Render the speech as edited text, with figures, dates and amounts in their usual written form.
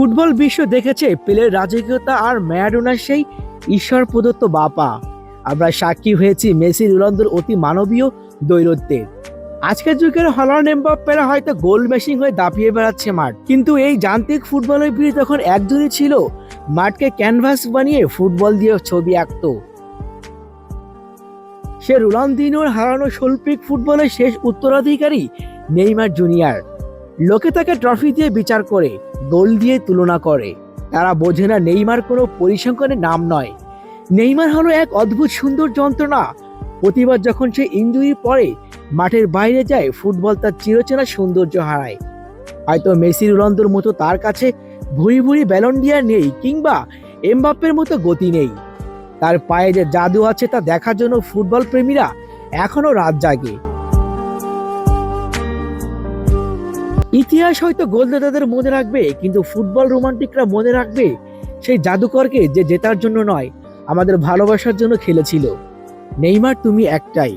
Football বিশ্ব দেখেছে পেলের রাজকীয়তা আর ম্যারাডোনার সেই ঈশ্বর প্রদত্ত বাপা। আমরা সাক্ষী হয়েছি মেসি রোনালদোর অতি মানবীয় দৈরত্যের। আজকের যুগের হল্যান্ড এমবাপ্পেরা হয়তো গোল মেশিন হয়ে দাপিয়ে বেড়াচ্ছে মাঠ, কিন্তু এই যান্ত্রিক ফুটবলের ভিড় তখন একজনই ছিল, মাঠকে ক্যানভাস বানিয়ে ফুটবল দিয়ে ছবি আঁকতো। সে রোনালদিনোর হারানো শৈল্পিক ফুটবলের শেষ উত্তরাধিকারী নেইমার জুনিয়র। লোকে তাকে ট্রফি দিয়ে বিচার করে, গোল দিয়ে তুলনা করে। তারা বোঝে না নেইমার কোনো পরিসংখ্যানের নাম নয়। নেইমার হলো এক অদ্ভুত সুন্দর যন্ত্রণা। প্রতিবার যখন সে ইনজুরি পড়ে, মাঠের বাইরে যায়, ফুটবল তার চিরচেনা সৌন্দর্য হারায়। হয়তো মেসি রোনালদোর মতো তার কাছে ভুরি ভুরি ব্যালন ডিয়ার নেই, কিংবা এমবাপ্পের মতো গতি নেই। তার পায়ে যে জাদু আছে তা দেখার জন্য ফুটবল প্রেমীরা এখনো রাত জাগে। ইতিহাস হয়তো গোলদাতাদের মনে রাখবে, কিন্তু ফুটবল রোমান্টিকরা মনে রাখবে সেই জাদুকরকে, যে জেতার জন্য নয়, আমাদের ভালোবাসার জন্য খেলেছিল। নেইমার, তুমি একটাই।